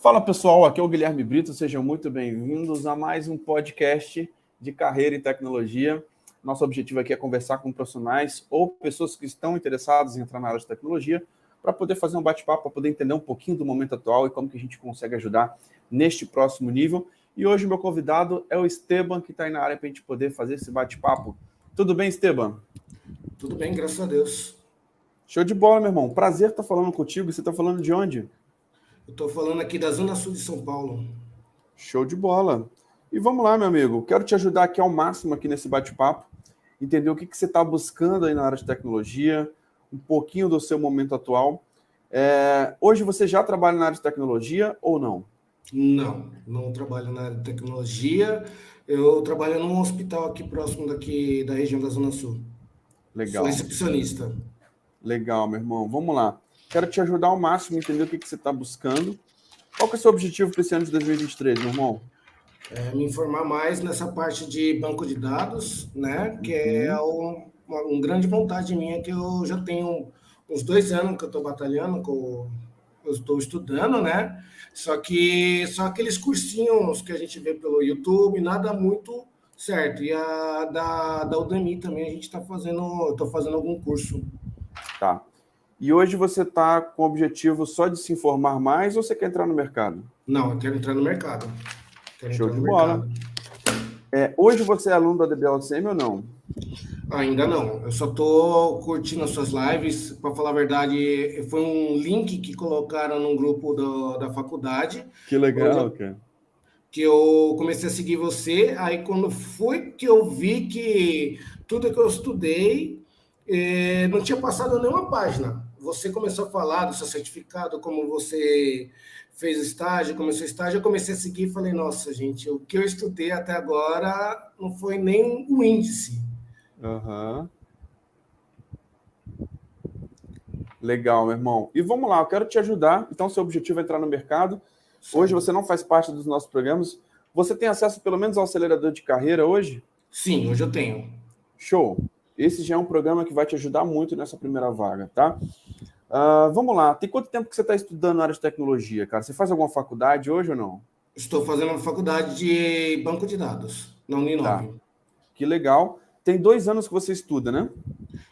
Fala pessoal, aqui é o Guilherme Brito, sejam muito bem-vindos a mais um podcast de carreira e tecnologia. Nosso objetivo aqui é conversar com profissionais ou pessoas que estão interessadas em entrar na área de tecnologia para poder fazer um bate-papo, para poder entender um pouquinho do momento atual e como que a gente consegue ajudar neste próximo nível. E hoje o meu convidado é o Esteban, que está aí na área para a gente poder fazer esse bate-papo. Tudo bem, Esteban? Tudo bem, graças a Deus. Show de bola, meu irmão. Prazer estar falando contigo. Você está falando de onde? Eu estou falando aqui da Zona Sul de São Paulo. Show de bola. E vamos lá, meu amigo. Quero te ajudar aqui ao máximo aqui nesse bate-papo, entender o que você está buscando aí na área de tecnologia, um pouquinho do seu momento atual. Hoje você já trabalha na área de tecnologia ou não? Não trabalho na área de tecnologia. Eu trabalho num hospital aqui próximo daqui da região da Zona Sul. Sou Legal. recepcionista. Legal, meu irmão. Vamos lá. Quero te ajudar ao máximo a entender o que você está buscando. Qual que é o seu objetivo para esse ano de 2023, meu irmão? Me informar mais nessa parte de banco de dados, né? Que é uma grande vontade minha, que eu já tenho uns 2 anos que eu estou batalhando, eu estou estudando, né? Só aqueles cursinhos que a gente vê pelo YouTube, nada muito certo. E a da Udemy também a gente está fazendo, eu estou fazendo algum curso. Tá. E hoje você está com o objetivo só de se informar mais ou você quer entrar no mercado? Não, eu quero entrar no mercado. Show de bola. Hoje você é aluno da DBLCM ou não? Ainda não. Eu só tô curtindo as suas lives. Para falar a verdade, foi um link que colocaram no grupo da faculdade. Que legal, cara. Que eu comecei a seguir você. Aí, quando foi que eu vi que tudo que eu estudei não tinha passado nenhuma página. Você começou a falar do seu certificado, como você fez estágio, começou estágio, eu comecei a seguir e falei, nossa, gente, o que eu estudei até agora não foi nem um índice. Uhum. Legal, meu irmão. E vamos lá, eu quero te ajudar. Então, seu objetivo é entrar no mercado. Certo. Hoje você não faz parte dos nossos programas. Você tem acesso pelo menos ao acelerador de carreira hoje? Sim, hoje eu tenho. Show. Esse já é um programa que vai te ajudar muito nessa primeira vaga, tá? Vamos lá. Tem quanto tempo que você está estudando na área de tecnologia, cara? Você faz alguma faculdade hoje ou não? Estou fazendo uma faculdade de banco de dados, na Uninove. Tá. Que legal. Tem 2 anos que você estuda, né?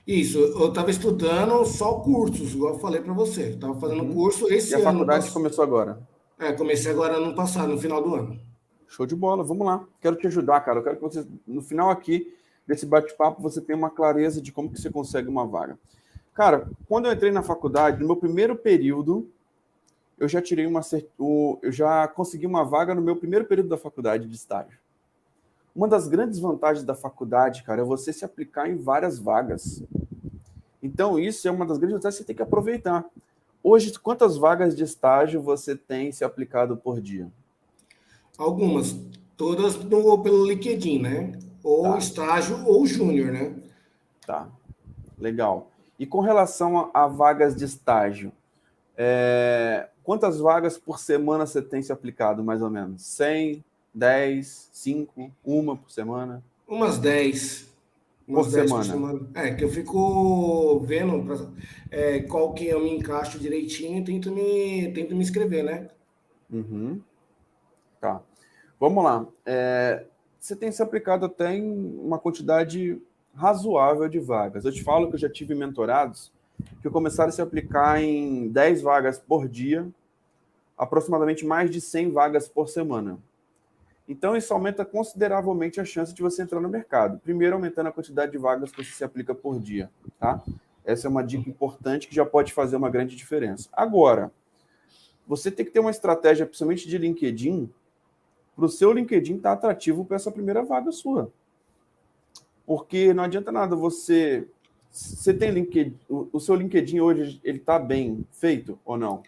Isso, eu estava estudando só cursos, igual eu falei para você. Estava fazendo curso esse ano. E a faculdade começou agora? Comecei agora no passado, no final do ano. Show de bola, vamos lá. Quero te ajudar, cara. Eu quero que você, no final aqui desse bate-papo, você tenha uma clareza de como que você consegue uma vaga. Cara, quando eu entrei na faculdade, no meu primeiro período, eu já tirei eu já consegui uma vaga no meu primeiro período da faculdade de estágio. Uma das grandes vantagens da faculdade, cara, é você se aplicar em várias vagas. Então, isso é uma das grandes vantagens que você tem que aproveitar. Hoje, quantas vagas de estágio você tem se aplicado por dia? Algumas, todas pelo LinkedIn, né? Ou estágio ou júnior, né? Tá, legal. E com relação a vagas de estágio, quantas vagas por semana você tem se aplicado, mais ou menos? 100, 10, 5, uma por semana? Umas 10. Por semana? Que eu fico vendo qual que eu me encaixo direitinho e tento me inscrever, né? Uhum. Tá. Vamos lá. Você tem se aplicado até em uma quantidade razoável de vagas. Eu te falo que eu já tive mentorados que começaram a se aplicar em 10 vagas por dia, aproximadamente mais de 100 vagas por semana. Então, isso aumenta consideravelmente a chance de você entrar no mercado. Primeiro, aumentando a quantidade de vagas que você se aplica por dia, tá? Essa é uma dica importante que já pode fazer uma grande diferença. Agora, você tem que ter uma estratégia, principalmente de LinkedIn, para o seu LinkedIn estar atrativo para essa primeira vaga sua. Porque não adianta nada você tem LinkedIn, o seu LinkedIn hoje, ele está bem feito ou não?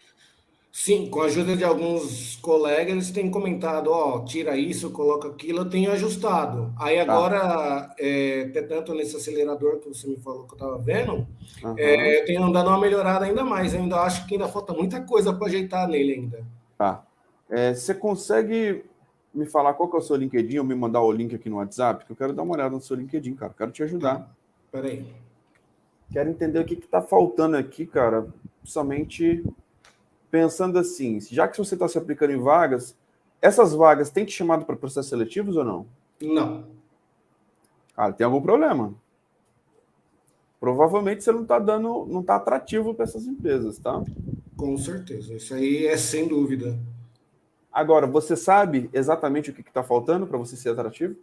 Sim, com a ajuda de alguns colegas, eles têm comentado, tira isso, coloca aquilo, eu tenho ajustado. Aí agora, até tanto nesse acelerador que você me falou que eu estava vendo, eu tenho dado uma melhorada ainda mais. Eu ainda acho que ainda falta muita coisa para ajeitar nele ainda. Tá. Você consegue me falar qual que é o seu LinkedIn ou me mandar o link aqui no WhatsApp? Que eu quero dar uma olhada no seu LinkedIn, cara. Quero te ajudar. Peraí. Quero entender o que está faltando aqui, cara. Principalmente pensando assim, já que você está se aplicando em vagas, essas vagas têm te chamado para processos seletivos ou não? Não. Cara, tem algum problema. Provavelmente você não está dando, não está atrativo para essas empresas, tá? Com certeza. Isso aí é sem dúvida. Agora, você sabe exatamente o que está faltando para você ser atrativo?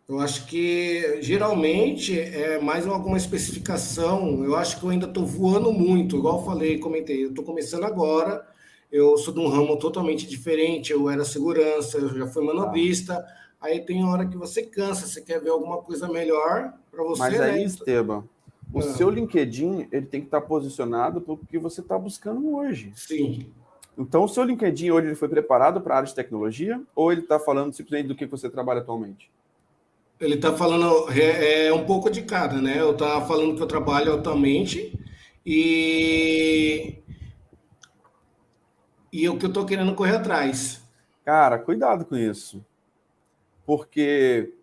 Eu acho que geralmente é mais alguma especificação. Eu acho que eu ainda estou voando muito, igual eu falei, comentei. Eu estou começando agora. Eu sou de um ramo totalmente diferente. Eu era segurança, eu já fui Tá. manobrista. Aí tem hora que você cansa, você quer ver alguma coisa melhor para Mas você, aí, né? Esteban, o Ah, seu LinkedIn ele tem que estar posicionado para o que você está buscando hoje. sim. Então, o seu LinkedIn hoje ele foi preparado para a área de tecnologia ou ele está falando simplesmente do que você trabalha atualmente? Ele está falando um pouco de cada, né? Eu estava falando que eu trabalho atualmente e, e o que eu estou querendo correr atrás. Cara, cuidado com isso. Porque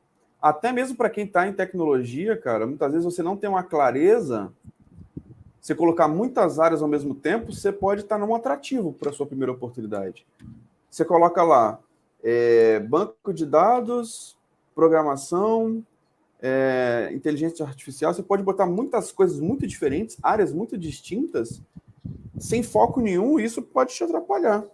até mesmo para quem está em tecnologia, cara, muitas vezes você não tem uma clareza. Você colocar muitas áreas ao mesmo tempo, você pode estar num atrativo para a sua primeira oportunidade. Você coloca lá banco de dados, programação, inteligência artificial. Você pode botar muitas coisas muito diferentes, áreas muito distintas, sem foco nenhum, e isso pode te atrapalhar,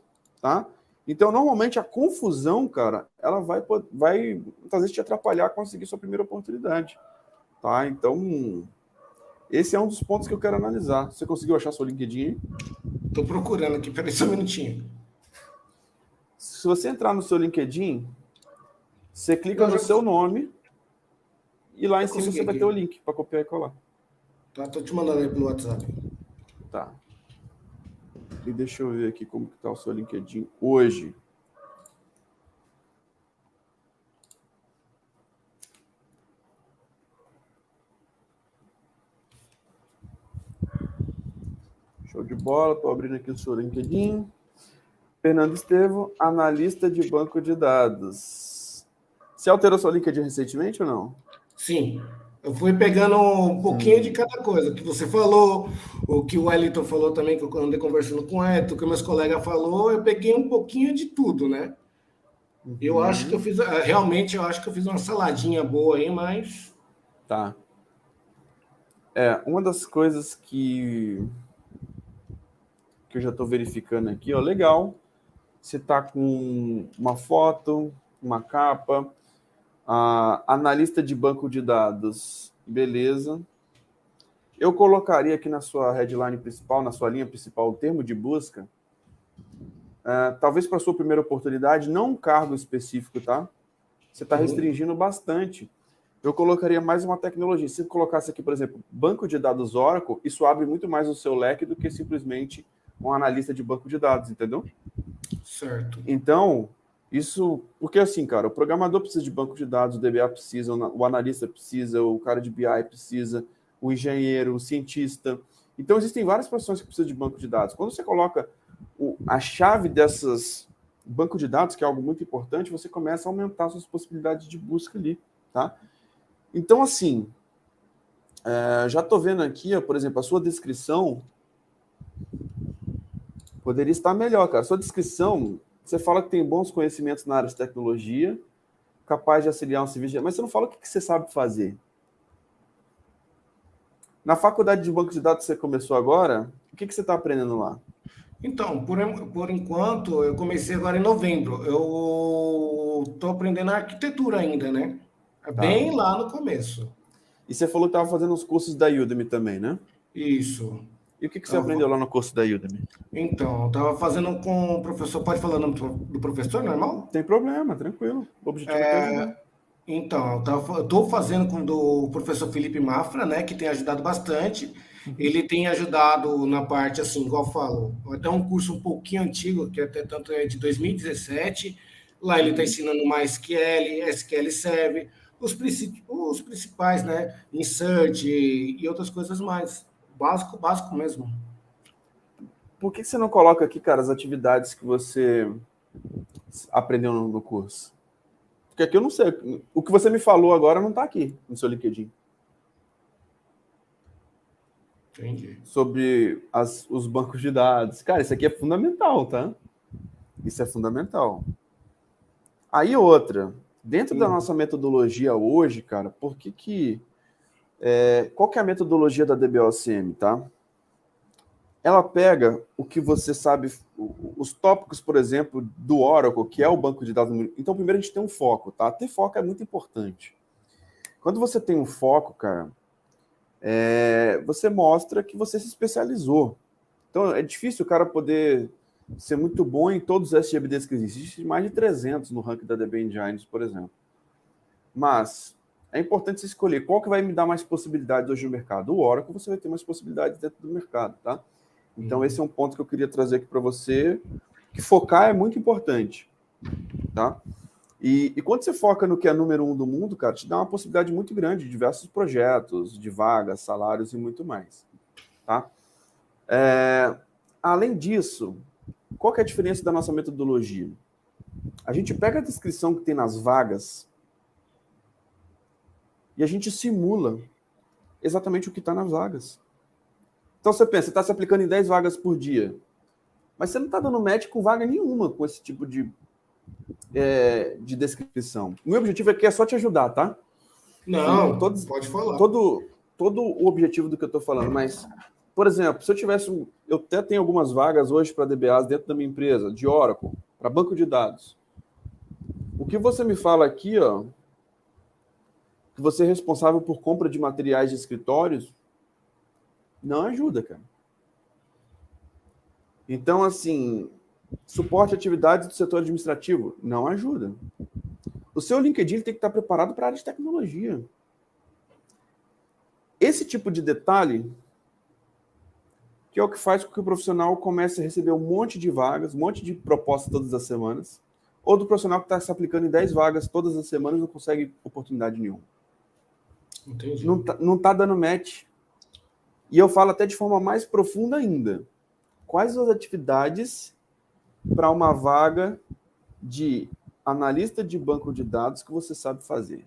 tá? Então, normalmente, a confusão, cara, ela vai muitas vezes te atrapalhar a conseguir sua primeira oportunidade, tá? Então, esse é um dos pontos que eu quero analisar. Você conseguiu achar seu LinkedIn aí? Estou procurando aqui, peraí só um minutinho. Se você entrar no seu LinkedIn, você clica Não, no já, seu nome e lá em já cima consegui você vai ter o aqui. link para copiar e colar. Tá, tô te mandando aí pelo WhatsApp. Tá. E deixa eu ver aqui como que tá o seu LinkedIn hoje. Show de bola, tô abrindo aqui o seu LinkedIn. Fernando Estevão, analista de banco de dados. Você alterou seu LinkedIn recentemente ou não? Sim, eu fui pegando um pouquinho de cada coisa. O que você falou, o que o Wellington falou também, que eu andei conversando com o Eto, o que meus colegas falou, eu peguei um pouquinho de tudo, né? Eu acho que eu Uhum. fiz, realmente eu acho que eu fiz uma saladinha boa aí, mas Tá. Uma das coisas que eu já estou verificando aqui, ó, legal. Você está com uma foto, uma capa, analista de banco de dados, beleza. Eu colocaria aqui na sua headline principal, na sua linha principal, o termo de busca. Talvez para sua primeira oportunidade, não um cargo específico, tá? Você está uhum, restringindo bastante. Eu colocaria mais uma tecnologia. Se colocasse aqui, por exemplo, banco de dados Oracle, isso abre muito mais o seu leque do que simplesmente um analista de banco de dados, entendeu? certo. Então, isso. Porque assim, cara, o programador precisa de banco de dados, o DBA precisa, o analista precisa, o cara de BI precisa, o engenheiro, o cientista. Então, existem várias profissões que precisam de banco de dados. Quando você coloca a chave dessas banco de dados, que é algo muito importante, você começa a aumentar suas possibilidades de busca ali, tá? Então, assim, já estou vendo aqui, ó, por exemplo, a sua descrição poderia estar melhor, cara. Sua descrição, você fala que tem bons conhecimentos na área de tecnologia, capaz de auxiliar um serviço, mas você não fala o que você sabe fazer. Na faculdade de banco de dados que você começou agora, o que você está aprendendo lá? Então, por enquanto, eu comecei agora em novembro. Eu estou aprendendo arquitetura ainda, né? É Tá. bem lá no começo. E você falou que estava fazendo os cursos da Udemy também, né? Isso. E o que você aprendeu Tava- lá no curso da Udemy? Então, eu estava fazendo com o professor. Pode falar o nome do professor, Não normal? tem problema, tranquilo. O objetivo aqui é ajudar. Então, eu estou fazendo com o do professor Felipe Mafra, né, que tem ajudado bastante. Uhum. Ele tem ajudado na parte, assim, igual eu falo, até um curso um pouquinho antigo, que até tanto é de 2017. Lá ele está Uhum. ensinando mais SQL, SQL Server, os principais, né, Insert e outras coisas mais. Básico, básico mesmo. Por que você não coloca aqui, cara, as atividades que você aprendeu no curso? Porque aqui eu não sei. O que você me falou agora não está aqui no seu LinkedIn. Entendi. Sobre os bancos de dados. Cara, isso aqui é fundamental, tá? Isso é fundamental. Aí outra, dentro da nossa metodologia hoje, cara, qual que é a metodologia da DBOCM, tá? Ela pega o que você sabe, os tópicos, por exemplo, do Oracle, que é o banco de dados. Então, primeiro a gente tem um foco, tá? Ter foco é muito importante. Quando você tem um foco, cara, você mostra que você se especializou. Então, é difícil o cara poder ser muito bom em todos os SGBDs que existem. Existe mais de 300 no ranking da DB Engines, por exemplo. Mas é importante você escolher qual que vai me dar mais possibilidades hoje no mercado. O Oracle, você vai ter mais possibilidades dentro do mercado, tá? Então, esse é um ponto que eu queria trazer aqui para você, que focar é muito importante, tá? E quando você foca no que é número 1 do mundo, cara, te dá uma possibilidade muito grande de diversos projetos, de vagas, salários e muito mais, tá? Além disso, qual que é a diferença da nossa metodologia? A gente pega a descrição que tem nas vagas e a gente simula exatamente o que está nas vagas. Então você pensa, você está se aplicando em 10 vagas por dia, mas você não está dando match com vaga nenhuma com esse tipo de descrição. O meu objetivo aqui é só te ajudar, tá? Não, pode falar. Todo o objetivo do que eu estou falando, mas, por exemplo, se eu tivesse... Eu até tenho algumas vagas hoje para DBAs dentro da minha empresa, de Oracle, para banco de dados. O que você me fala aqui, ó, que você é responsável por compra de materiais de escritórios, não ajuda, cara. Então, assim, suporte a atividades do setor administrativo, não ajuda. O seu LinkedIn tem que estar preparado para a área de tecnologia. Esse tipo de detalhe que é o que faz com que o profissional comece a receber um monte de vagas, um monte de propostas todas as semanas, ou do profissional que está se aplicando em 10 vagas todas as semanas e não consegue oportunidade nenhuma. Entendi. Não tá dando match. E eu falo até de forma mais profunda ainda. Quais as atividades para uma vaga de analista de banco de dados que você sabe fazer?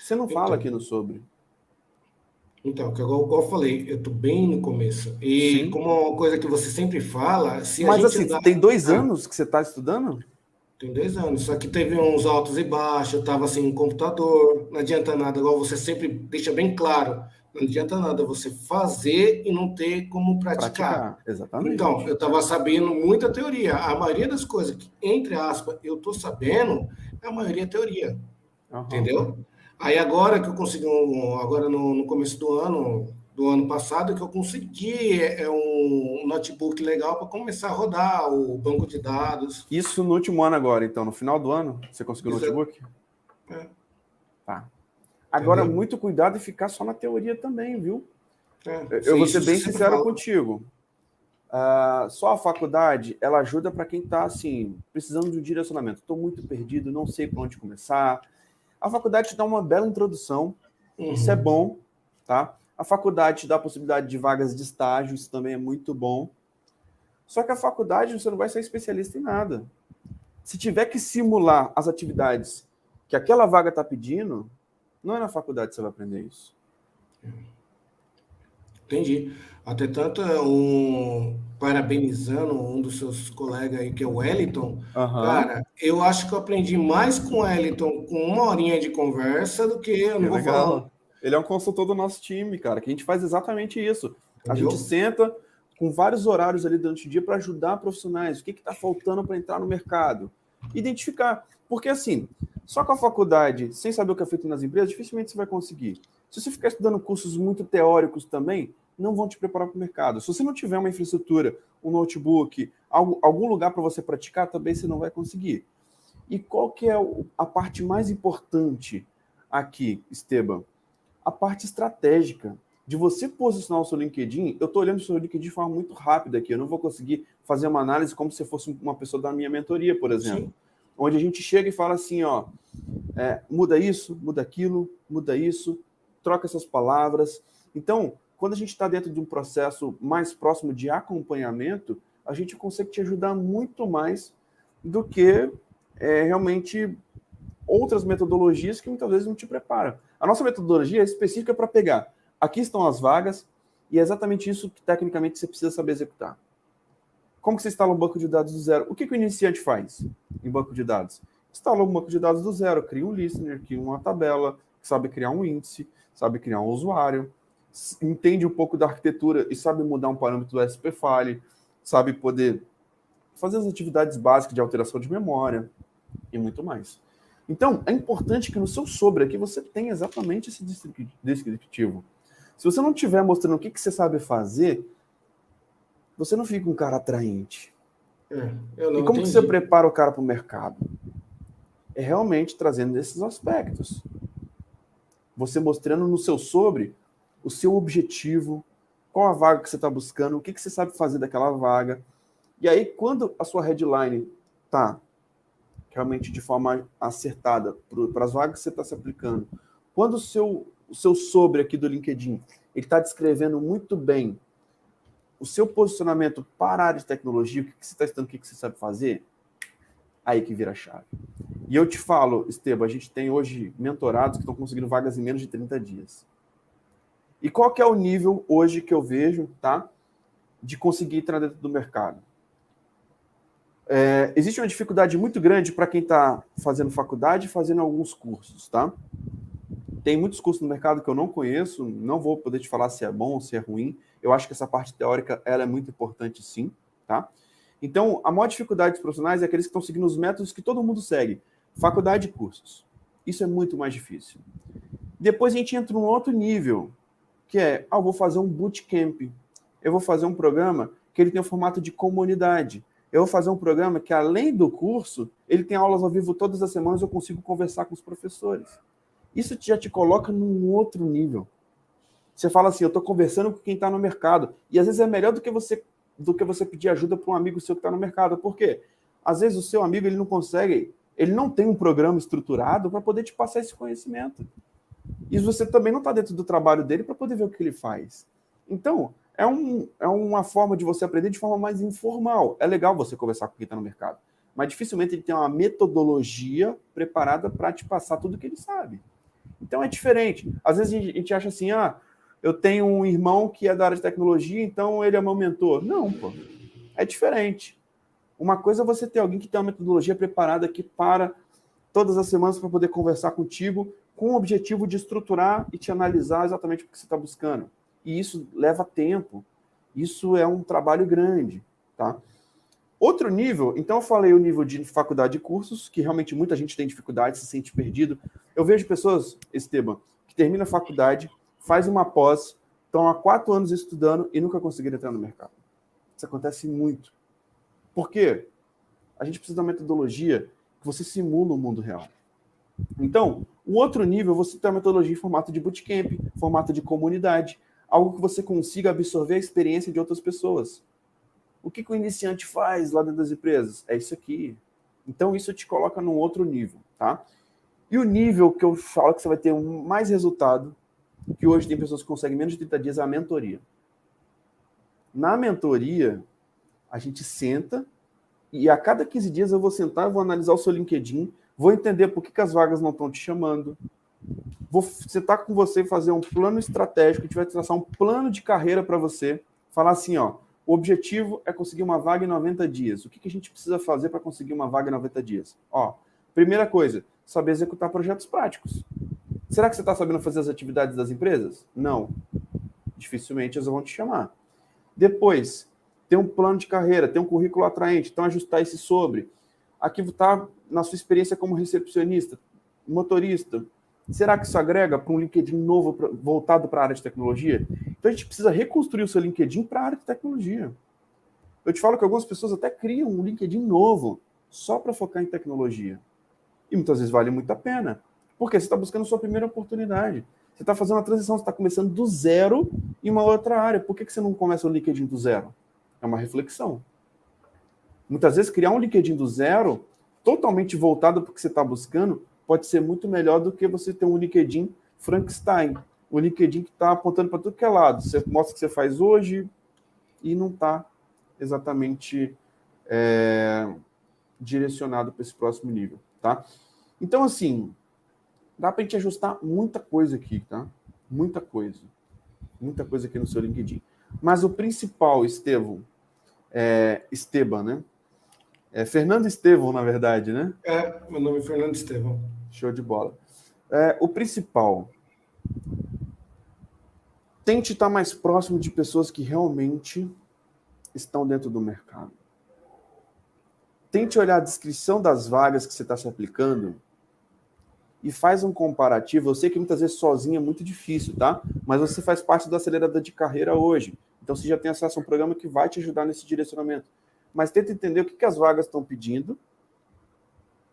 Você não fala aqui no sobre. Então, igual eu falei, eu estou bem no começo. E como é uma coisa que você sempre fala, se Mas a gente assim, tem 2 anos que você está estudando? Tem 2 anos, só que teve uns altos e baixos, eu estava sem um computador, não adianta nada, igual você sempre deixa bem claro, não adianta nada você fazer e não ter como praticar. Exatamente. Então, eu estava sabendo muita teoria. A maioria das coisas que, entre aspas, eu estou sabendo, a maioria é teoria. Entendeu? Aí agora que eu consegui, agora no começo do ano passado, que eu consegui um notebook legal para começar a rodar o banco de dados. Isso no último ano agora, então, no final do ano, você conseguiu o notebook? Tá. Agora, muito cuidado em ficar só na teoria também, viu? Eu vou ser bem sincero contigo. Só a faculdade, ela ajuda para quem está, assim, precisando de um direcionamento. Estou muito perdido, não sei por onde começar. A faculdade te dá uma bela introdução, isso é bom, tá? A faculdade te dá a possibilidade de vagas de estágio, isso também é muito bom. Só que a faculdade, você não vai ser especialista em nada. Se tiver que simular as atividades que aquela vaga está pedindo, não é na faculdade que você vai aprender isso. Entendi. Até tanto, parabenizando um dos seus colegas aí, que é o Wellington. Cara, eu acho que eu aprendi mais com o Wellington com 1 horinha de conversa do que eu não vou falar. Ele é um consultor do nosso time, cara, que a gente faz exatamente isso. Entendeu? A gente senta com vários horários ali durante o dia para ajudar profissionais. O que está faltando para entrar no mercado? Identificar. Porque, assim, só com a faculdade, sem saber o que é feito nas empresas, dificilmente você vai conseguir. Se você ficar estudando cursos muito teóricos também, não vão te preparar para o mercado. Se você não tiver uma infraestrutura, um notebook, algum lugar para você praticar, também você não vai conseguir. E qual que é a parte mais importante aqui, Esteban? A parte estratégica. De você posicionar o seu LinkedIn, eu estou olhando o seu LinkedIn de forma muito rápida aqui, eu não vou conseguir fazer uma análise como se fosse uma pessoa da minha mentoria, por exemplo. Sim. Onde a gente chega e fala assim, ó, muda isso, muda aquilo, muda isso, troca essas palavras. Então, quando a gente está dentro de um processo mais próximo de acompanhamento, a gente consegue te ajudar muito mais do que realmente outras metodologias que muitas vezes não te preparam. A nossa metodologia é específica para pegar aqui estão as vagas, e é exatamente isso que, tecnicamente, você precisa saber executar. Como que você instala um banco de dados do zero? O que o iniciante faz em banco de dados? Instala um banco de dados do zero, cria um listener, cria uma tabela, sabe criar um índice, sabe criar um usuário, entende um pouco da arquitetura e sabe mudar um parâmetro do SPFile, sabe poder fazer as atividades básicas de alteração de memória e muito mais. Então, é importante que no seu sobre aqui você tenha exatamente esse descritivo. Se você não estiver mostrando o que você sabe fazer, você não fica um cara atraente. E como que você prepara o cara para o mercado? É realmente trazendo esses aspectos. Você mostrando no seu sobre o seu objetivo, qual a vaga que você está buscando, o que você sabe fazer daquela vaga. E aí, quando a sua headline está realmente de forma acertada para as vagas que você está se aplicando, quando o seu sobre aqui do LinkedIn ele está descrevendo muito bem o seu posicionamento para a área de tecnologia, o que você está estudando, o que você sabe fazer, aí que vira a chave. E eu te falo, Esteban, a gente tem hoje mentorados que estão conseguindo vagas em menos de 30 dias. E qual que é o nível hoje que eu vejo, tá, de conseguir entrar dentro do mercado? Existe uma dificuldade muito grande para quem está fazendo faculdade e fazendo alguns cursos, tá? Tem muitos cursos no mercado que eu não conheço, não vou poder te falar se é bom ou se é ruim. Eu acho que essa parte teórica ela é muito importante, sim, tá? Então, a maior dificuldade dos profissionais é aqueles que estão seguindo os métodos que todo mundo segue. Faculdade e cursos. Isso é muito mais difícil. Depois a gente entra num outro nível, que é, eu vou fazer um bootcamp. Eu vou fazer um programa que ele tem o formato de comunidade. Eu vou fazer um programa que, além do curso, ele tem aulas ao vivo todas as semanas, eu consigo conversar com os professores. Isso já te coloca num outro nível. Você fala assim, eu estou conversando com quem está no mercado. E às vezes é melhor do que você pedir ajuda para um amigo seu que está no mercado. Por quê? Às vezes o seu amigo ele não consegue, ele não tem um programa estruturado para poder te passar esse conhecimento. E você também não está dentro do trabalho dele para poder ver o que ele faz. Então, é uma forma de você aprender de forma mais informal. É legal você conversar com quem está no mercado. Mas dificilmente ele tem uma metodologia preparada para te passar tudo o que ele sabe. Então é diferente. Às vezes a gente acha assim, eu tenho um irmão que é da área de tecnologia, então ele é meu mentor. Não, pô. É diferente. Uma coisa é você ter alguém que tem uma metodologia preparada que para todas as semanas para poder conversar contigo com o objetivo de estruturar e te analisar exatamente o que você está buscando. E isso leva tempo. Isso é um trabalho grande, tá? Outro nível, então eu falei o nível de faculdade e cursos, que realmente muita gente tem dificuldade, se sente perdido. Eu vejo pessoas, Esteban, que terminam a faculdade, faz uma pós, estão há 4 anos estudando e nunca conseguiram entrar no mercado. Isso acontece muito. Por quê? A gente precisa de uma metodologia que você simula o mundo real. Então, o outro nível, você tem uma metodologia em formato de bootcamp, formato de comunidade, algo que você consiga absorver a experiência de outras pessoas. O que o iniciante faz lá dentro das empresas? É isso aqui. Então, isso te coloca num outro nível, tá? E o nível que eu falo que você vai ter mais resultado, que hoje tem pessoas que conseguem menos de 30 dias, é a mentoria. Na mentoria, a gente senta e a cada 15 dias eu vou sentar, eu vou analisar o seu LinkedIn, vou entender por que as vagas não estão te chamando, vou sentar com você e fazer um plano estratégico, a gente vai traçar um plano de carreira para você, falar assim, ó, o objetivo é conseguir uma vaga em 90 dias. O que a gente precisa fazer para conseguir uma vaga em 90 dias? Ó, primeira coisa, saber executar projetos práticos. Será que você está sabendo fazer as atividades das empresas? Não. Dificilmente eles vão te chamar. Depois, ter um plano de carreira, ter um currículo atraente, então ajustar esse sobre. Aqui está na sua experiência como recepcionista, motorista. Será que isso agrega para um LinkedIn novo voltado para a área de tecnologia? Então a gente precisa reconstruir o seu LinkedIn para a área de tecnologia. Eu te falo que algumas pessoas até criam um LinkedIn novo só para focar em tecnologia. E muitas vezes vale muito a pena. Porque você está buscando a sua primeira oportunidade. Você está fazendo uma transição, você está começando do zero em uma outra área. Por que você não começa o LinkedIn do zero? É uma reflexão. Muitas vezes criar um LinkedIn do zero, totalmente voltado para o que você está buscando, pode ser muito melhor do que você ter um LinkedIn Frankenstein. O LinkedIn que está apontando para tudo que é lado. Você mostra o que você faz hoje e não está exatamente direcionado para esse próximo nível, tá? Então, assim, dá para a gente ajustar muita coisa aqui, tá? Muita coisa. Muita coisa aqui no seu LinkedIn. Mas o principal, Esteban, né? Fernando Estevão, na verdade, né? Meu nome é Fernando Estevão. Show de bola. O principal, tente estar mais próximo de pessoas que realmente estão dentro do mercado. Tente olhar a descrição das vagas que você está se aplicando e faz um comparativo. Eu sei que muitas vezes sozinho é muito difícil, tá? Mas você faz parte do acelerador de carreira hoje. Então você já tem acesso a um programa que vai te ajudar nesse direcionamento. Mas tenta entender o que as vagas estão pedindo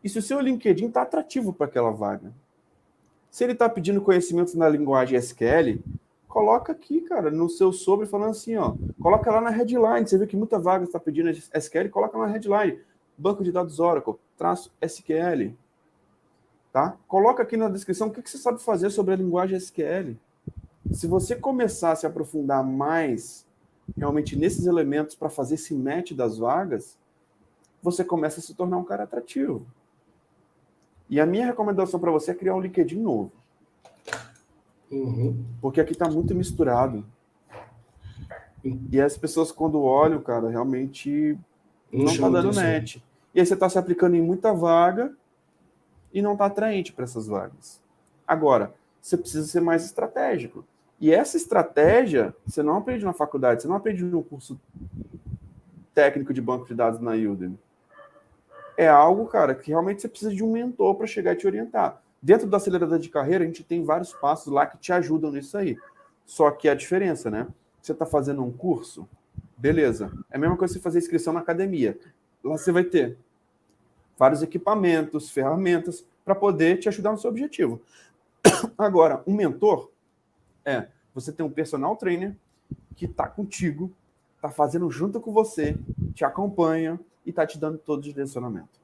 e se o seu LinkedIn está atrativo para aquela vaga. Se ele está pedindo conhecimentos na linguagem SQL, coloca aqui, cara, no seu sobre, falando assim, ó, coloca lá na headline. Você viu que muita vaga está pedindo SQL, coloca na headline. Banco de dados Oracle, -SQL. Tá? Coloca aqui na descrição o que você sabe fazer sobre a linguagem SQL. Se você começar a se aprofundar mais realmente nesses elementos para fazer esse match das vagas, você começa a se tornar um cara atrativo. E a minha recomendação para você é criar um LinkedIn novo. Porque aqui está muito misturado. E as pessoas, quando olham, cara, realmente não está dando match. E aí você está se aplicando em muita vaga e não está atraente para essas vagas. Agora, você precisa ser mais estratégico. E essa estratégia, você não aprende na faculdade, você não aprende no curso técnico de banco de dados na Udemy. É algo, cara, que realmente você precisa de um mentor para chegar e te orientar. Dentro do acelerador de carreira, a gente tem vários passos lá que te ajudam nisso aí. Só que a diferença, né? Você está fazendo um curso, beleza. É a mesma coisa que você fazer inscrição na academia. Lá você vai ter vários equipamentos, ferramentas, para poder te ajudar no seu objetivo. Agora, um mentor você tem um personal trainer que está contigo, está fazendo junto com você, te acompanha e está te dando todo o direcionamento.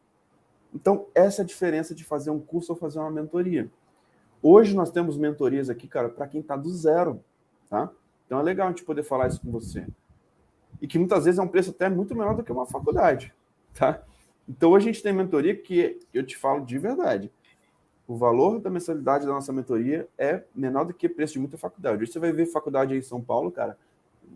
Então, essa é a diferença de fazer um curso ou fazer uma mentoria. Hoje nós temos mentorias aqui, cara, para quem está do zero, tá? Então é legal a gente poder falar isso com você. E que muitas vezes é um preço até muito menor do que uma faculdade, tá? Então hoje a gente tem mentoria que, eu te falo de verdade, o valor da mensalidade da nossa mentoria é menor do que o preço de muita faculdade. Hoje você vai ver faculdade aí em São Paulo, cara,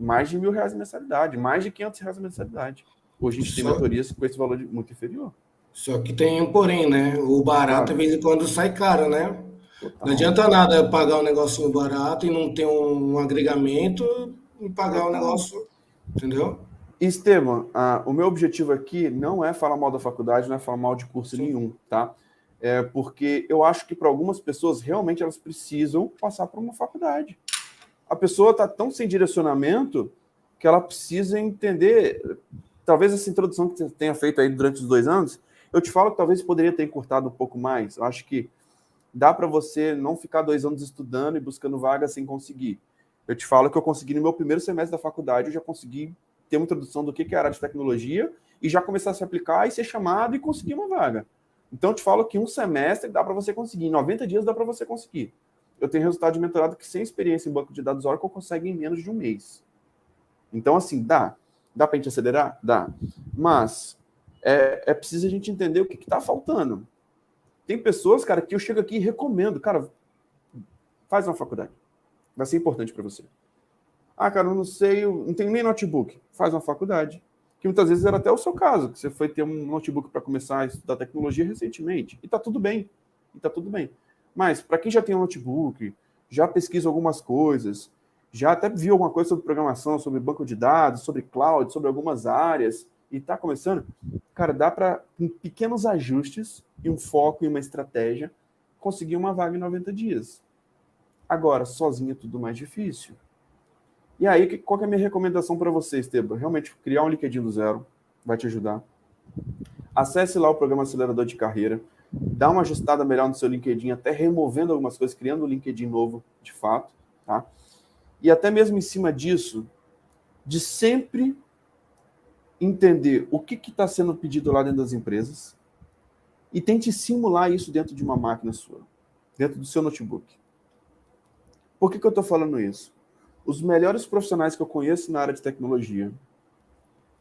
mais de R$1.000 a mensalidade, mais de R$500 a mensalidade. Hoje a gente tem mentorias com esse valor muito inferior. Só que tem um porém, né? O barato, de vez em quando, sai caro, né? Total. Não adianta nada pagar um negocinho barato e não ter um agregamento e pagar o negócio, entendeu? Esteban, o meu objetivo aqui não é falar mal da faculdade, não é falar mal de curso nenhum, tá? Porque eu acho que para algumas pessoas, realmente, elas precisam passar por uma faculdade. A pessoa está tão sem direcionamento que ela precisa entender. Talvez essa introdução que você tenha feito aí durante os 2 anos, eu te falo que talvez poderia ter encurtado um pouco mais. Eu acho que dá para você não ficar 2 anos estudando e buscando vaga sem conseguir. Eu te falo que eu consegui no meu primeiro semestre da faculdade, eu já consegui ter uma introdução do que é a área de tecnologia e já começar a se aplicar e ser chamado e conseguir uma vaga. Então, eu te falo que um semestre dá para você conseguir, em 90 dias dá para você conseguir. Eu tenho resultado de mentorado que, sem experiência em banco de dados Oracle, consegue em menos de 1 mês. Então, assim, dá. Dá para a gente acelerar? Dá. Mas é preciso a gente entender o que está faltando. Tem pessoas, cara, que eu chego aqui e recomendo. Cara, faz uma faculdade. Vai ser importante para você. Cara, eu não sei, eu não tenho nem notebook. Faz uma faculdade. Que muitas vezes era até o seu caso, que você foi ter um notebook para começar a estudar tecnologia recentemente. E tá tudo bem. Mas, para quem já tem um notebook, já pesquisa algumas coisas, já até viu alguma coisa sobre programação, sobre banco de dados, sobre cloud, sobre algumas áreas, e está começando, cara, dá para, com pequenos ajustes e um foco e uma estratégia, conseguir uma vaga em 90 dias. Agora, sozinho é tudo mais difícil. E aí, qual que é a minha recomendação para você, Esteban? Realmente, criar um LinkedIn do zero vai te ajudar. Acesse lá o programa Acelerador de Carreira, dá uma ajustada melhor no seu LinkedIn, até removendo algumas coisas, criando um LinkedIn novo, de fato, tá? E até mesmo em cima disso, de sempre entender o que está sendo pedido lá dentro das empresas e tente simular isso dentro de uma máquina sua, dentro do seu notebook. Por que eu estou falando isso? Os melhores profissionais que eu conheço na área de tecnologia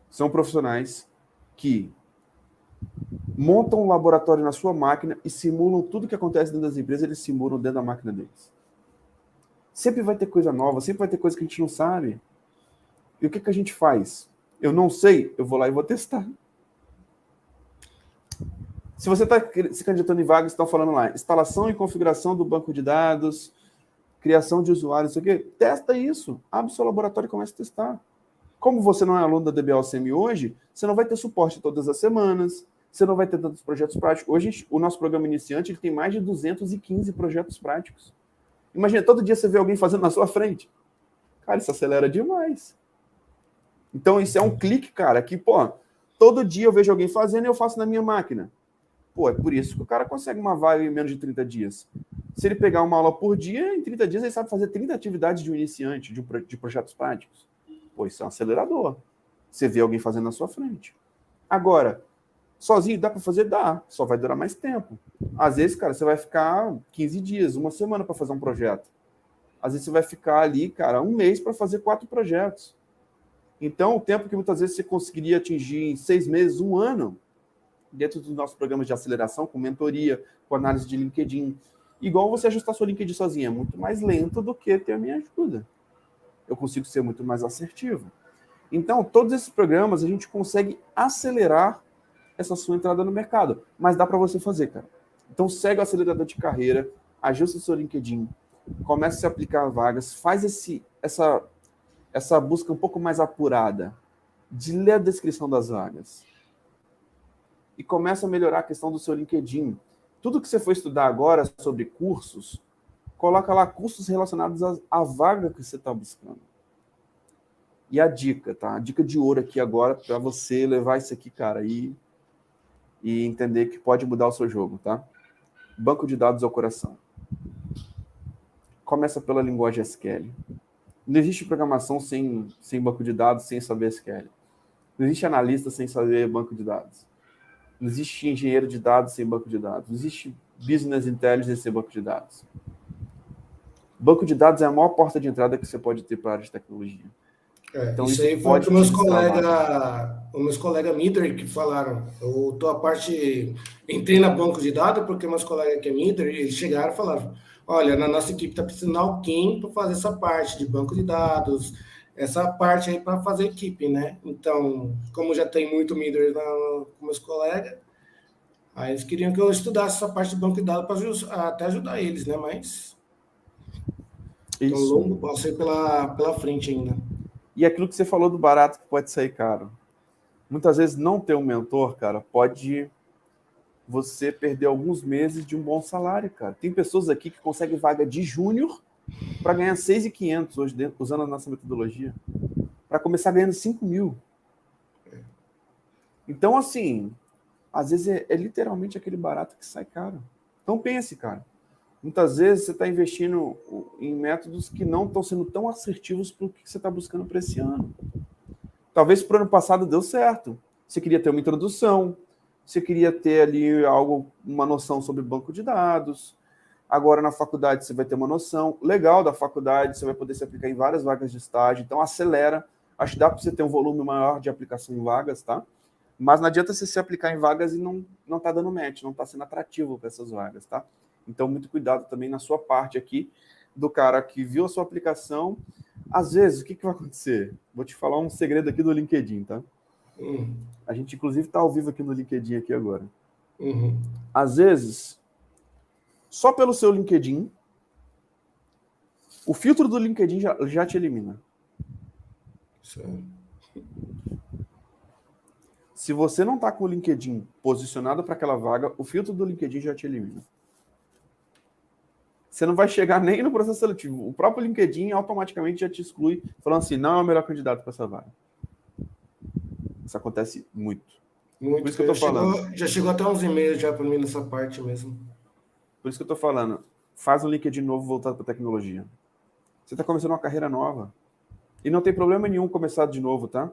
são profissionais que montam um laboratório na sua máquina e simulam tudo que acontece dentro das empresas, eles simulam dentro da máquina deles. Sempre vai ter coisa nova, sempre vai ter coisa que a gente não sabe. E o que a gente faz? Eu não sei, eu vou lá e vou testar. Se você está se candidatando em vagas, estão falando lá, instalação e configuração do banco de dados, criação de usuários, isso aqui, testa isso. Abre o seu laboratório e começa a testar. Como você não é aluno da DBA-UCM hoje, você não vai ter suporte todas as semanas, você não vai ter tantos projetos práticos. Hoje, o nosso programa iniciante ele tem mais de 215 projetos práticos. Imagina, todo dia você vê alguém fazendo na sua frente. Cara, isso acelera demais. Então, isso é um clique, cara, que, pô, todo dia eu vejo alguém fazendo e eu faço na minha máquina. Pô, é por isso que o cara consegue uma vaga em menos de 30 dias. Se ele pegar uma aula por dia, em 30 dias ele sabe fazer 30 atividades de um iniciante, de projetos práticos. Pô, isso é um acelerador. Você vê alguém fazendo na sua frente. Agora, sozinho dá para fazer? Dá. Só vai durar mais tempo. Às vezes, cara, você vai ficar 15 dias, uma semana para fazer um projeto. Às vezes você vai ficar ali, cara, um mês para fazer 4 projetos. Então, o tempo que muitas vezes você conseguiria atingir em 6 meses, um ano, dentro dos nossos programas de aceleração, com mentoria, com análise de LinkedIn, igual você ajustar sua LinkedIn sozinho, é muito mais lento do que ter a minha ajuda. Eu consigo ser muito mais assertivo. Então, todos esses programas, a gente consegue acelerar essa sua entrada no mercado. Mas dá para você fazer, cara. Então, segue o acelerador de carreira, ajusta o seu LinkedIn, comece a se aplicar a vagas, faz essa busca um pouco mais apurada de ler a descrição das vagas. E começa a melhorar a questão do seu LinkedIn. Tudo que você for estudar agora sobre cursos, coloca lá cursos relacionados à vaga que você está buscando. E a dica, tá? A dica de ouro aqui agora para você levar isso aqui, cara, e entender que pode mudar o seu jogo, tá? Banco de dados ao coração. Começa pela linguagem SQL. Não existe programação sem banco de dados, sem saber SQL. Não existe analista sem saber banco de dados. Não existe engenheiro de dados sem banco de dados. Não existe business intelligence sem banco de dados. Banco de dados é a maior porta de entrada que você pode ter para a área de tecnologia. Então, isso aí foi para os meus colegas Midler que falaram. Eu tô a parte, entrei na banco de dados porque meus colegas que é Midler, eles chegaram e falaram: olha, na nossa equipe está precisando de alguém para fazer essa parte de banco de dados, essa parte aí para fazer equipe, né? Então, como já tem muito Midler com meus colegas, aí eles queriam que eu estudasse essa parte de banco de dados para até ajudar eles, né? Mas tem um longo passo aí pela frente ainda. E aquilo que você falou do barato que pode sair caro. Muitas vezes não ter um mentor, cara, pode você perder alguns meses de um bom salário, cara. Tem pessoas aqui que conseguem vaga de júnior para ganhar 6.500 hoje, usando a nossa metodologia, para começar ganhando 5 mil. Então, assim, às vezes é literalmente aquele barato que sai caro. Então pense, cara. Muitas vezes você está investindo em métodos que não estão sendo tão assertivos para o que você está buscando para esse ano. Talvez para o ano passado deu certo. Você queria ter uma introdução, você queria ter ali uma noção sobre banco de dados. Agora na faculdade você vai ter uma noção legal da faculdade, você vai poder se aplicar em várias vagas de estágio. Então acelera. Acho que dá para você ter um volume maior de aplicação em vagas, tá? Mas não adianta você se aplicar em vagas e não tá dando match, não está sendo atrativo para essas vagas, tá? Então, muito cuidado também na sua parte aqui, do cara que viu a sua aplicação. Às vezes, o que vai acontecer? Vou te falar um segredo aqui do LinkedIn, tá? A gente, inclusive, está ao vivo aqui no LinkedIn aqui agora. Às vezes, só pelo seu LinkedIn, o filtro do LinkedIn já te elimina. Certo. Se você não está com o LinkedIn posicionado para aquela vaga, o filtro do LinkedIn já te elimina. Você não vai chegar nem no processo seletivo. O próprio LinkedIn automaticamente já te exclui, falando assim, não é o melhor candidato para essa vaga. Isso acontece muito. Por isso que eu tô falando. Já chegou até uns e-mails já para mim nessa parte mesmo. Por isso que eu tô falando. Faz um LinkedIn novo voltado para tecnologia. Você está começando uma carreira nova. E não tem problema nenhum começar de novo, tá?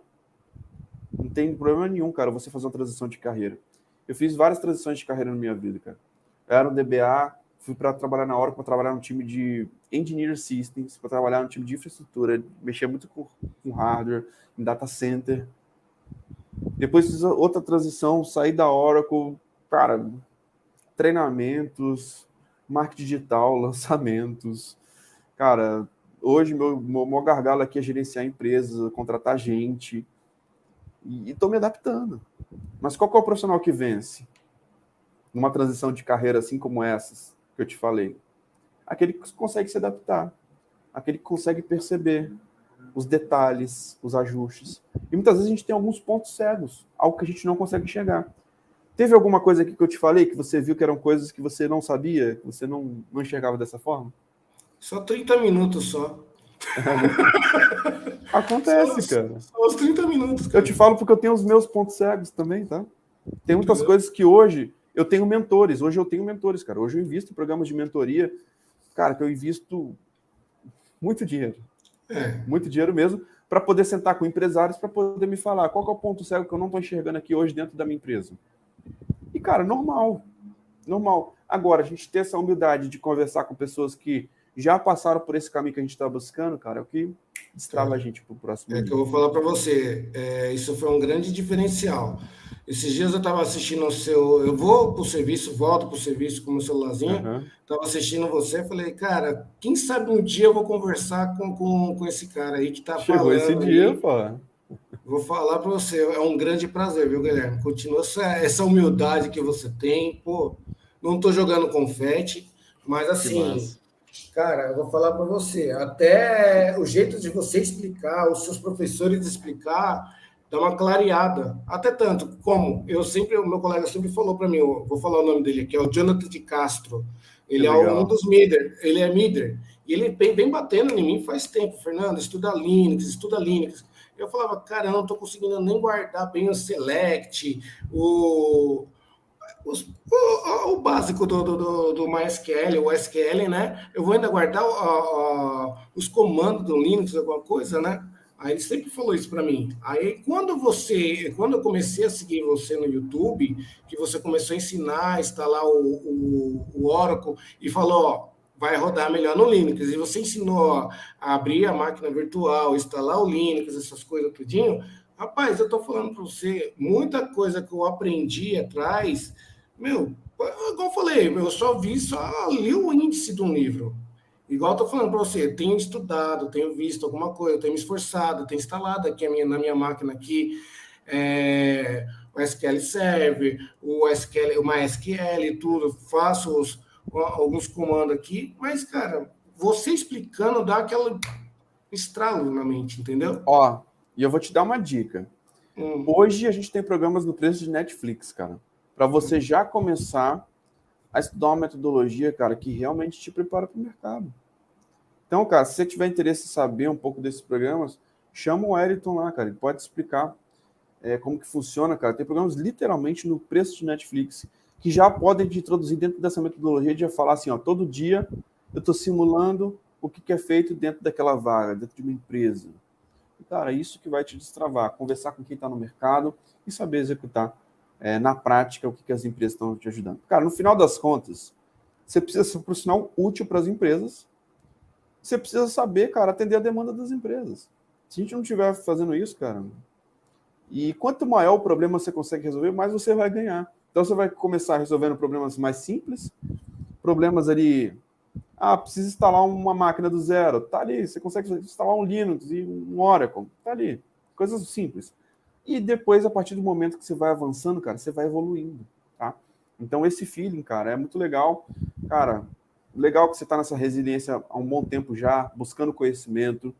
Não tem problema nenhum, cara, você fazer uma transição de carreira. Eu fiz várias transições de carreira na minha vida, cara. Eu era um DBA, fui para trabalhar na Oracle, para trabalhar no time de Engineer Systems, para trabalhar no time de infraestrutura, mexia muito com hardware, em data center. Depois fiz outra transição, saí da Oracle, cara, treinamentos, marketing digital, lançamentos, Cara, hoje meu maior gargalo aqui é gerenciar empresas, contratar gente, e estou me adaptando. Mas qual que é o profissional que vence numa transição de carreira assim como essas que eu te falei? Aquele que consegue se adaptar, aquele que consegue perceber os detalhes, os ajustes. E muitas vezes a gente tem alguns pontos cegos, algo que a gente não consegue enxergar. Teve alguma coisa aqui que eu te falei que você viu que eram coisas que você não sabia, que você não enxergava dessa forma? Só 30 minutos só. Acontece, cara. Só os 30 minutos, Eu cara. te falo porque eu tenho os meus pontos cegos também, tá? Tem muitas Entendeu? coisas que hoje eu tenho mentores. Hoje eu tenho mentores, cara. Hoje eu invisto em programas de mentoria, cara, que eu invisto muito dinheiro. Muito dinheiro mesmo, para poder sentar com empresários, para poder me falar qual que é o ponto cego que eu não estou enxergando aqui hoje dentro da minha empresa. E, cara, normal. Normal. Agora, a gente ter essa humildade de conversar com pessoas que já passaram por esse caminho que a gente está buscando, cara, é o que destrava a gente para o próximo É que nível. eu vou falar para você, isso foi um grande diferencial. Esses dias eu estava assistindo o seu. Eu vou para o serviço, volto para o serviço com o meu celularzinho, Uhum. estava assistindo você, falei, cara, quem sabe um dia eu vou conversar com esse cara aí que está Chegou esse falando dia, aí. pô. Vou falar para você, é um grande prazer, viu, Guilherme? Continua essa humildade que você tem. Pô, não estou jogando confete, mas Que assim, massa. cara, eu vou falar para você, até o jeito de você explicar, os seus professores explicar, dá uma clareada. Até tanto como o meu colega sempre falou para mim, eu vou falar o nome dele aqui, é o Jonathan de Castro. Que Ele é um legal. dos Mider, ele é Mider. E ele vem batendo em mim faz tempo. Fernando, estuda Linux, estuda Linux. Eu falava, cara, eu não estou conseguindo nem guardar bem o select, o básico do MySQL, o SQL, né? Eu vou ainda guardar os comandos do Linux, alguma coisa, né? Aí ele sempre falou isso para mim. Aí quando eu comecei a seguir você no YouTube, que você começou a ensinar, a instalar o Oracle e falou, ó, vai rodar melhor no Linux. E você ensinou ó, a abrir a máquina virtual, instalar o Linux, essas coisas tudinho. Rapaz, eu tô falando para você, muita coisa que eu aprendi atrás, meu, igual eu falei, eu só li o índice de um livro. Igual eu tô falando para você, tenho estudado, tenho visto alguma coisa, tenho me esforçado, tenho instalado aqui na minha máquina aqui o SQL Server, o SQL, o MySQL, tudo, faço alguns comandos aqui, mas, cara, você explicando dá aquele estralo na mente, entendeu? Ó, e eu vou te dar uma dica. Hum. Hoje a gente tem programas no preço de Netflix, cara. Para você já começar a estudar uma metodologia, cara, que realmente te prepara para o mercado. Então, cara, se você tiver interesse em saber um pouco desses programas, chama o Wellington lá, cara. Ele pode explicar como que funciona, cara. Tem programas literalmente no preço de Netflix que já podem te introduzir dentro dessa metodologia de já falar assim, ó, todo dia eu estou simulando o que é feito dentro daquela vaga, dentro de uma empresa. E, cara, isso que vai te destravar, conversar com quem está no mercado e saber executar na prática o que as empresas estão te ajudando. Cara, no final das contas, você precisa ser um profissional útil para as empresas. Você precisa saber, cara, atender a demanda das empresas. Se a gente não estiver fazendo isso, cara, e quanto maior o problema você consegue resolver, mais você vai ganhar. Então você vai começar resolvendo problemas mais simples, problemas ali. Ah, precisa instalar uma máquina do zero. Tá ali. Você consegue instalar um Linux e um Oracle. Tá ali. Coisas simples. E depois, a partir do momento que você vai avançando, cara, você vai evoluindo, tá? Então, esse feeling, cara, é muito legal. Cara, legal que você está nessa resiliência há um bom tempo já, buscando conhecimento,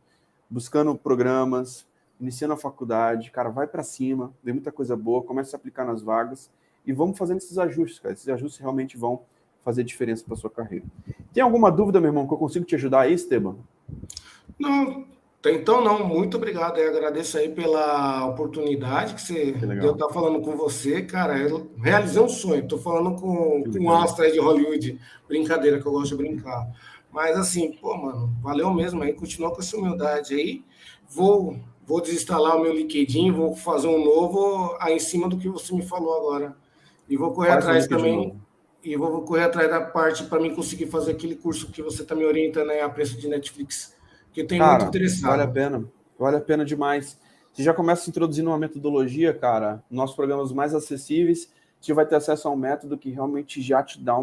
buscando programas, iniciando a faculdade. Cara, vai para cima, vem muita coisa boa, começa a aplicar nas vagas e vamos fazendo esses ajustes, cara. Esses ajustes realmente vão fazer diferença para sua carreira. Tem alguma dúvida, meu irmão, que eu consigo te ajudar aí, Esteban? Não, então não, muito obrigado. Eu agradeço aí pela oportunidade que você Que deu legal. estar falando com você, cara. Eu realizei um sonho. Estou falando Que com um legal. astro aí de Hollywood, brincadeira que eu gosto de brincar. Mas assim, pô, mano, valeu mesmo aí. Continua com essa humildade aí. Vou desinstalar o meu LinkedIn, vou fazer um novo aí em cima do que você me falou agora. E vou correr Faz o atrás link de também. novo. E vou correr atrás da parte para mim conseguir fazer aquele curso que você está me orientando aí a preço de Netflix, que eu tenho muito Cara, vale a interessado. pena. Vale a pena demais. Você já começa introduzindo uma metodologia, cara, nossos programas mais acessíveis, você vai ter acesso a um método que realmente já te dá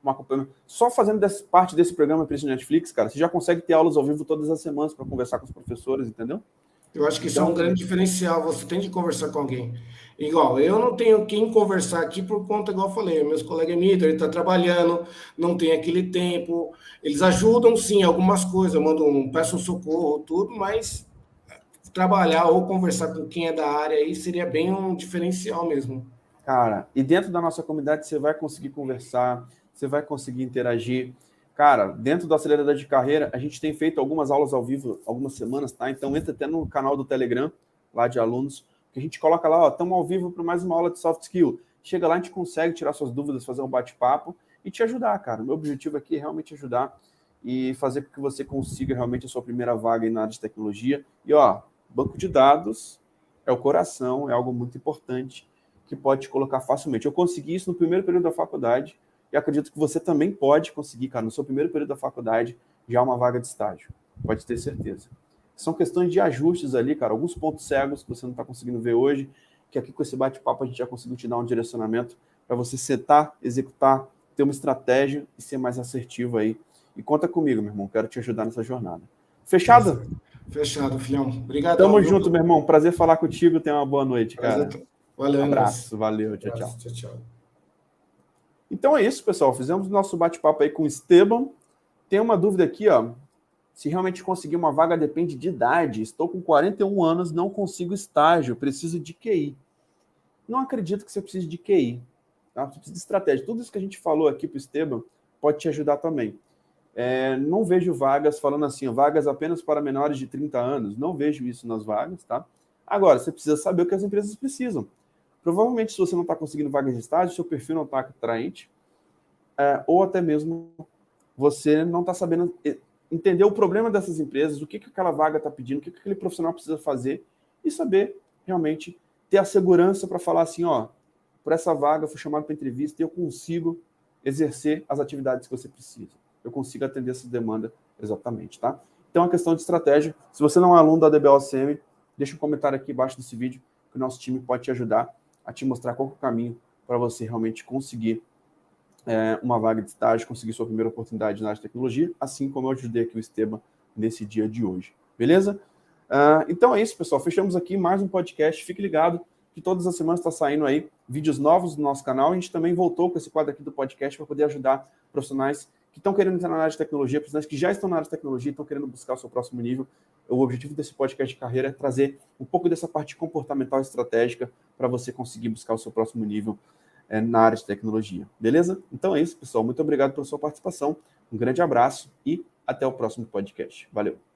um acompanhamento. Só fazendo parte desse programa Preço Netflix, cara, você já consegue ter aulas ao vivo todas as semanas para conversar com os professores, entendeu? Eu acho que isso é um grande diferencial, você tem de conversar com alguém. Igual, eu não tenho quem conversar aqui por conta, igual eu falei, meus colegas Emílio, ele está trabalhando, não tem aquele tempo, eles ajudam sim, algumas coisas, peço um socorro, tudo, mas trabalhar ou conversar com quem é da área aí seria bem um diferencial mesmo. Cara, e dentro da nossa comunidade você vai conseguir conversar, você vai conseguir interagir. Cara, dentro do acelerador de carreira, a gente tem feito algumas aulas ao vivo, algumas semanas, tá? Então entra até no canal do Telegram, lá de alunos, que a gente coloca lá, ó, estamos ao vivo para mais uma aula de soft skill. Chega lá, a gente consegue tirar suas dúvidas, fazer um bate-papo e te ajudar, cara. O meu objetivo aqui é realmente ajudar e fazer com que você consiga realmente a sua primeira vaga aí na área de tecnologia. E, ó, banco de dados é o coração, é algo muito importante que pode te colocar facilmente. Eu consegui isso no primeiro período da faculdade e acredito que você também pode conseguir, cara, no seu primeiro período da faculdade, já uma vaga de estágio. Pode ter certeza. São questões de ajustes ali, cara, alguns pontos cegos que você não está conseguindo ver hoje, que aqui com esse bate-papo a gente já conseguiu te dar um direcionamento para você setar, executar, ter uma estratégia e ser mais assertivo aí. E conta comigo, meu irmão, quero te ajudar nessa jornada. Fechado? Fechado, filhão. Obrigado. Tamo junto, meu irmão. Prazer falar contigo. Tenha uma boa noite, cara. Valeu, abraço, valeu, tchau, tchau. Tchau, tchau. Então é isso, pessoal. Fizemos o nosso bate-papo aí com o Esteban. Tem uma dúvida aqui, ó. Se realmente conseguir uma vaga depende de idade. Estou com 41 anos, não consigo estágio, preciso de QI. Não acredito que você precise de QI. Tá? Você precisa de estratégia. Tudo isso que a gente falou aqui para o Esteban pode te ajudar também. Não vejo vagas falando assim, vagas apenas para menores de 30 anos. Não vejo isso nas vagas, tá? Agora, você precisa saber o que as empresas precisam. Provavelmente, se você não está conseguindo vagas de estágio, seu perfil não está atraente, ou até mesmo você não está sabendo entender o problema dessas empresas, o que aquela vaga está pedindo, o que aquele profissional precisa fazer, e saber realmente ter a segurança para falar assim, ó, por essa vaga eu fui chamado para entrevista e eu consigo exercer as atividades que você precisa. Eu consigo atender essas demandas exatamente, tá? Então, é uma questão de estratégia. Se você não é aluno da DBOCM, deixa um comentário aqui embaixo desse vídeo, que o nosso time pode te ajudar a te mostrar qual é o caminho para você realmente conseguir uma vaga de estágio, conseguir sua primeira oportunidade na área de tecnologia, assim como eu ajudei aqui o Esteban nesse dia de hoje. Beleza? Então é isso, pessoal. Fechamos aqui mais um podcast. Fique ligado que todas as semanas está saindo aí vídeos novos do nosso canal. A gente também voltou com esse quadro aqui do podcast para poder ajudar profissionais que estão querendo entrar na área de tecnologia, profissionais que já estão na área de tecnologia e estão querendo buscar o seu próximo nível. O objetivo desse podcast de carreira é trazer um pouco dessa parte comportamental e estratégica para você conseguir buscar o seu próximo nível na área de tecnologia. Beleza? Então é isso, pessoal. Muito obrigado pela sua participação. Um grande abraço e até o próximo podcast. Valeu!